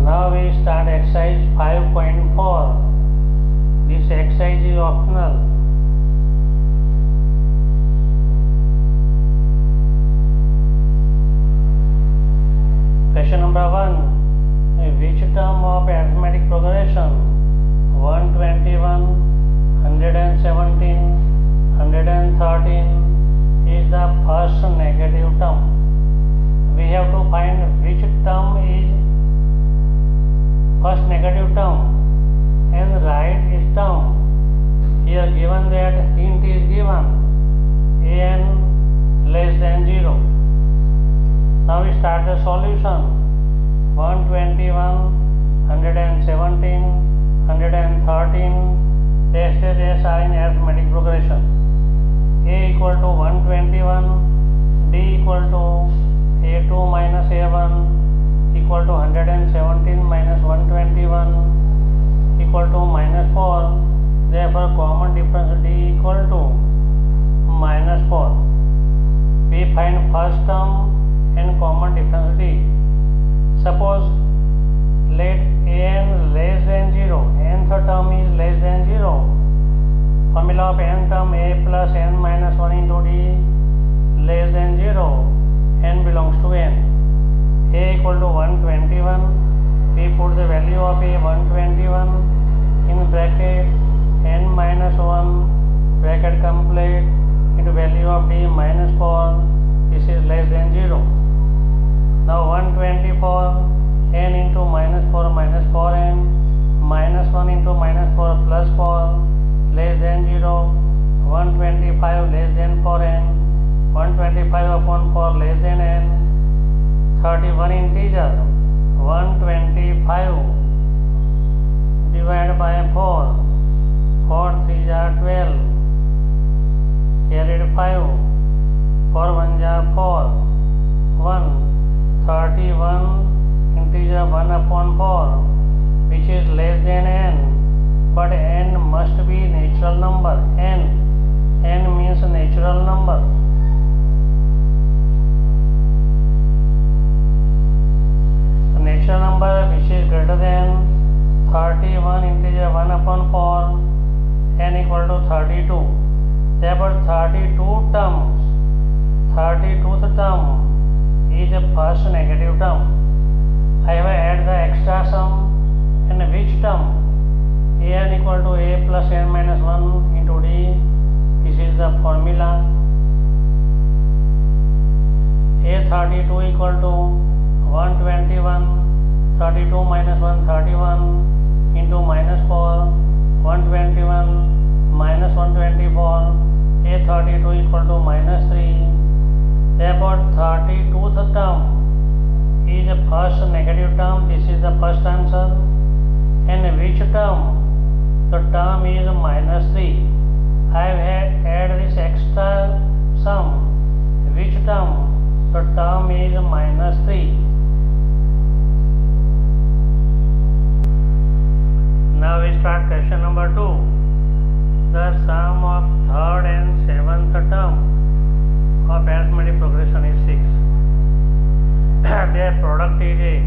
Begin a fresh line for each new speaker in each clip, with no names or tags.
Now we start exercise 5.4. This exercise is optional. Question number 1. Which term of arithmetic progression 121, 117, 113 is the first negative term? We have to find which term is first negative term and write its term. Here given that hint is given an less than 0. Now we start the solution. 121, 117, 113 tests are in arithmetic progression. A equal to 121, D equal to A2 minus A1 equal to 117 minus 121 equal to minus 4. Therefore common difference D equal to minus 4. We find first term and common difference D. Suppose let n less than 0, nth term is less than 0. Formula of n term a plus n minus 1 into d less than 0. N belongs to n. A equal to 121. We put the value of a 121 in bracket n minus 1 bracket complete into value of d minus 4. This is less than 0. Now 124 n into minus 4 n minus 1 into minus 4 plus 4 less than 0. 125 less than 4n. 125 upon 4 less than n. 31 integer. 125 divided by 4. 4 3s are 12. Carried 5. 4 1s are 4. 1. 31 integer 1 upon 4 which is less than n, but n must be natural number. N means natural number. Natural number which is greater than 31 integer 1 upon 4, n equal to 32. Therefore 32th term is the first negative term. I have add the extra sum and which term? An equal to a plus n minus 1 into d. This is the formula. A32 equal to 121. 32 minus 1 31 into minus 4. 121 minus 124. A32 equal to minus 3. Therefore 32th term is the first negative term. This is the first answer. And which term? The term is minus 3. I have added this extra sum. Which term? The term is minus 3. Now we start question number 2. The sum of third and seventh term of arithmetic progression is 6. Their product is 8.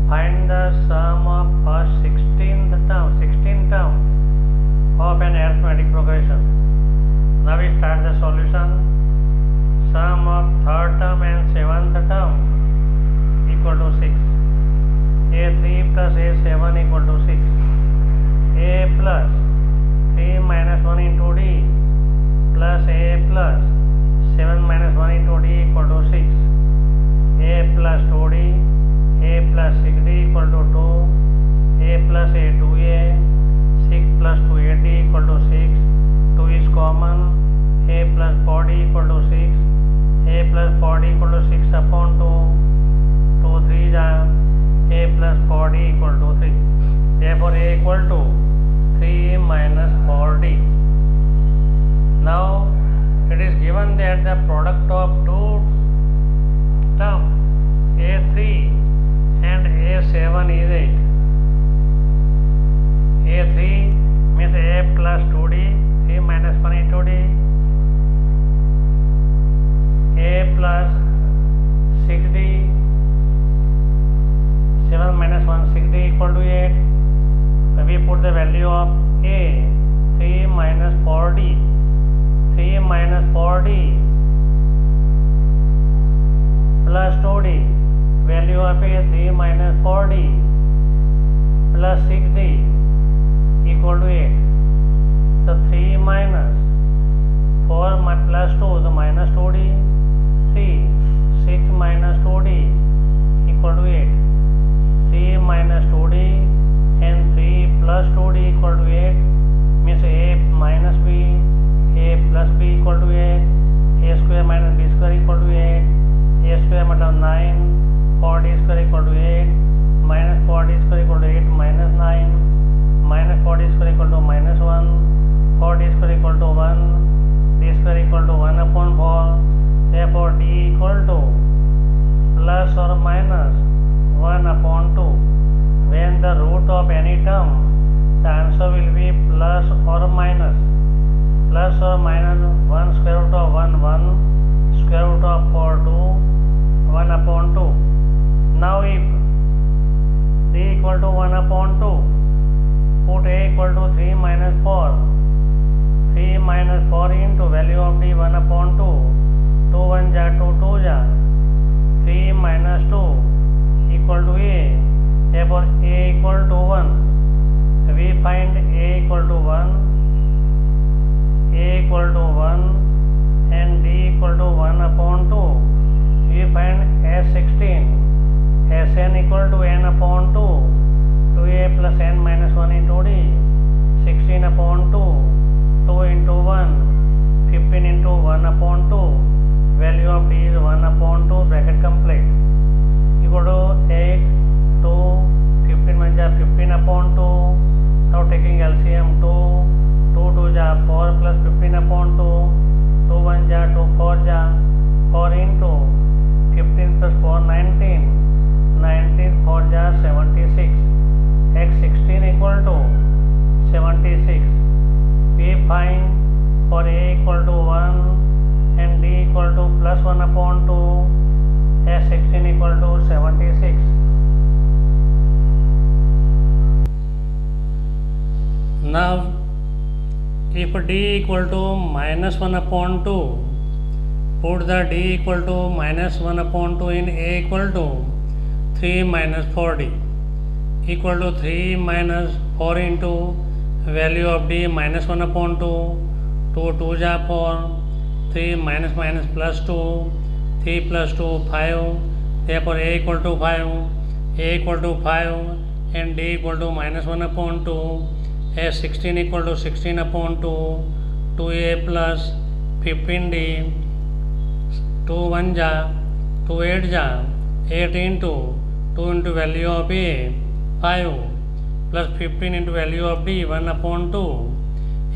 Find the sum of first 16th term of an arithmetic progression. Now we start the solution. Sum of third term and seventh term equal to 6. A3 plus A7 equal to 6. A plus 3 minus 1 into d plus A plus 7 minus 1 into d equal to 6. A plus 2d, A plus 6d equal to 2, A plus A2a, 6 plus 2ad equal to 6, 2 is common, A plus 4d equal to 6, A plus 4d equal to 6 upon 2, 2 3s are, A plus 4d equal to 3. Therefore A equal to 3 minus 4d. Now it is given that the product of two terms A3 and A7 is 8. A3 means A plus 2d, 3 minus 1 into d. A plus 6d, 7 equal to 8. We put the value of A, 3 minus 4D. 3 minus 4D plus 2D. Value of A, 3 minus 4D plus 6D equal to 8. So 3 minus 4 plus 2, so minus 2D. 3. 6 minus 2D equal to 8. 3 minus 2D and 3 plus 2D equal to 8. Means A minus B, A plus B equal to 8. A square minus B square equal to 8. A square मतलब 9. 4D square equal to 8. Minus 4D square equal to 8 minus 9. Minus 4D square equal to minus 1. 4D square equal to 1. D square equal to 1 upon 4. Therefore D equal to plus or minus 1 upon 2. When the root of any term, the answer will be plus or minus. Plus or minus 1 square root of 1, 1. Square root of 4, 2. 1 upon 2. Now if D equal to 1 upon 2, put A equal to 3 minus 4. 3 minus 4 into value of D 1 upon 2. 2 1 ja 2 2 ja. 3 minus 2 equal to A. Therefore A equal to 1. We find A equal to 1. A equal to 1 and D equal to 1 upon 2. We find S16. Sn equal to n upon 2. 2A plus n minus 1 into D. 16 upon 2. 2 into 1. 15 into 1 upon 2. Value of D is 1 upon 2. Bracket complete. Equal to 8, 2, 15 1 ja 15 upon 2. Now taking LCM 2. 2 2 ja 4 plus 15 upon 2. 2 1 ja 2 4 ja. 4 into 15 plus 4 19. 19 4 ja 76. X16 equal to 76. We find for A equal to 1 and D equal to plus 1 upon 2. S16 equal to 76. Now if D equal to minus 1 upon 2, put the D equal to minus 1 upon 2 in A equal to 3 minus 4D equal to 3 minus 4 into value of D minus 1 upon 2. 2 2 ja 4. 3 minus minus plus 2. 3 plus 2 5. Therefore A equal to 5. A equal to 5 and D equal to minus 1 upon 2. S16 equal to 16 upon 2. 2A plus 15D. 2 1 ja 2 8 ja 8 into 2 into value of A 5 plus 15 into value of D 1 upon 2.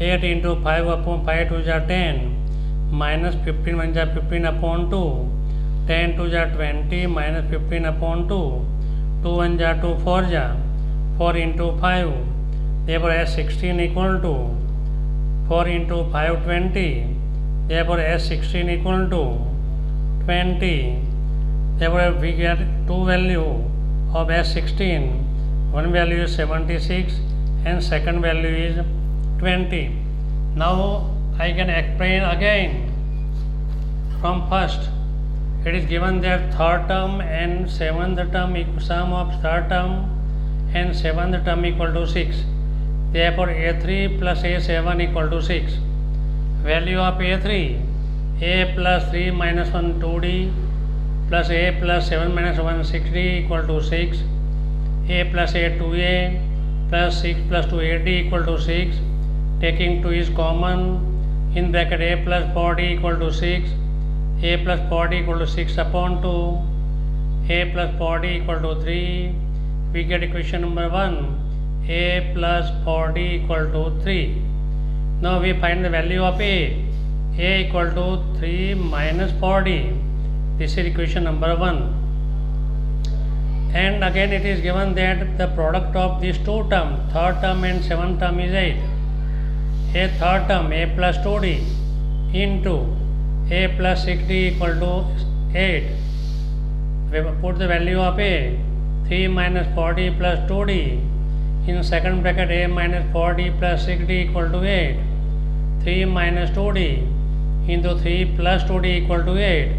8 into 5 upon 5 2 ja 10 minus 15 1 ja 15 upon 2. 10 2 ja 20 minus 15 upon 2. 2 1 ja 2 4 ja 4 into 5. Therefore S16 equal to 4 into 5 20. Therefore S16 equal to 20. Therefore we get two value of S16. One value is 76 and second value is 20. Now I can explain again from first. It is given that third term and seventh term sum of third term and seventh term equal to 6. Therefore A3 plus A7 equal to 6. Value of A3, A plus 3 minus 1 2D plus A plus 7 minus 1 6D equal to 6. A plus A 2A plus 6 plus 2AD equal to 6. Taking 2 is common. In bracket A plus 4D equal to 6. A plus 4D equal to 6 upon 2. A plus 4D equal to 3. We get equation number 1. A plus 4D equal to 3. Now we find the value of A. A equal to 3 minus 4D. This is equation number 1. And again it is given that the product of these two terms, third term and seventh term is 8. A third term A plus 2D into A plus 6D equal to 8. We put the value of A. 3 minus 4d plus 2d. In second bracket a minus 4d plus 6d equal to 8. 3 minus 2d into 3 plus 2d equal to 8.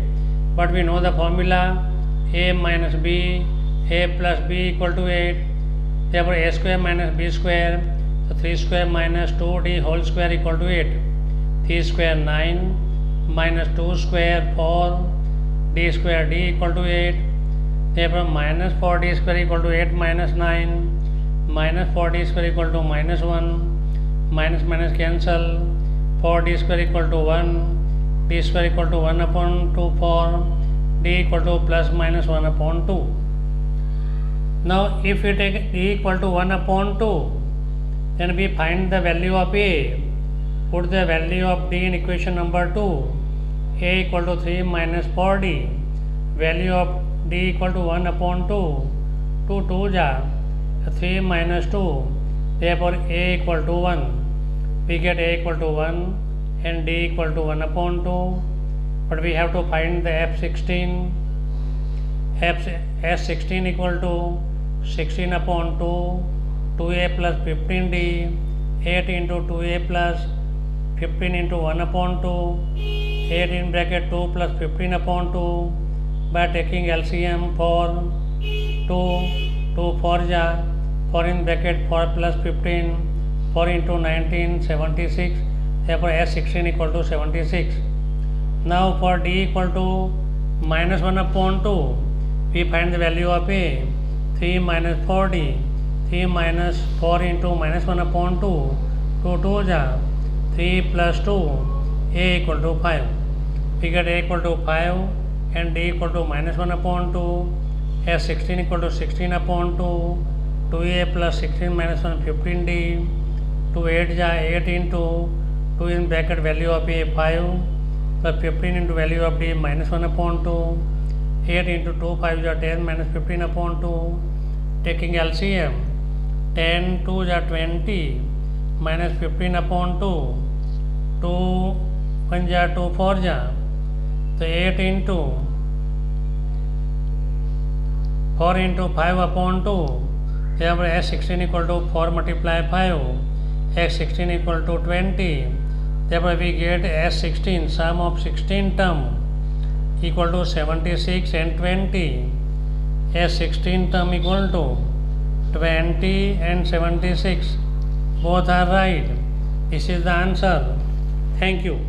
But we know the formula a minus b, a plus b equal to 8. Therefore a square minus b square, so 3 square minus 2d whole square equal to 8. 3 square 9 minus 2 square 4, d square d equal to 8. Therefore minus 4d square equal to 8 minus 9, minus 4d square equal to minus 1, minus minus cancel, 4d square equal to 1, d square equal to 1 upon 2 4, d equal to plus minus 1 upon 2. Now if we take d equal to 1 upon 2, then we find the value of a. Put the value of d in equation number 2. A equal to 3 minus 4d. Value of d equal to 1 upon 2. 2 2 ja 3 minus 2. Therefore a equal to 1. We get a equal to 1 and d equal to 1 upon 2. But we have to find the f16. S16 equal to 16 upon 2. 2a plus 15d. 8 into 2a plus 15 into 1 upon 2. 8 in bracket 2 plus 15 upon 2. By taking LCM for 2 4 ja 4 in bracket 4 plus 15, 4 into 19 76. Therefore S16 equal to 76. Now for d equal to minus 1 upon 2, we find the value of a. 3 minus 4d. 3 minus 4 into minus 1 upon 2. 2 2 ja 3 plus 2. A equal to 5. We get a equal to 5 and d equal to minus 1 upon 2. S16 equal to 16 upon 2. 2a plus 16 minus 1 15d. 2 8 ja 8 into 2 in bracket value of a 5 plus 15 into value of d minus 1 upon 2. 8 into 2 5 ja 10 minus 15 upon 2. Taking LCM 10 2 ja 20 minus 15 upon 2. 2 1 ja 2 4 ja. So 8 into 4 into 5 upon 2. Therefore S16 equal to 4 multiply 5. X16 equal to 20. Therefore we get S16 sum of 16 term equal to 76 and 20. S16 term equal to 20 and 76. Both are right. This is the answer. Thank you.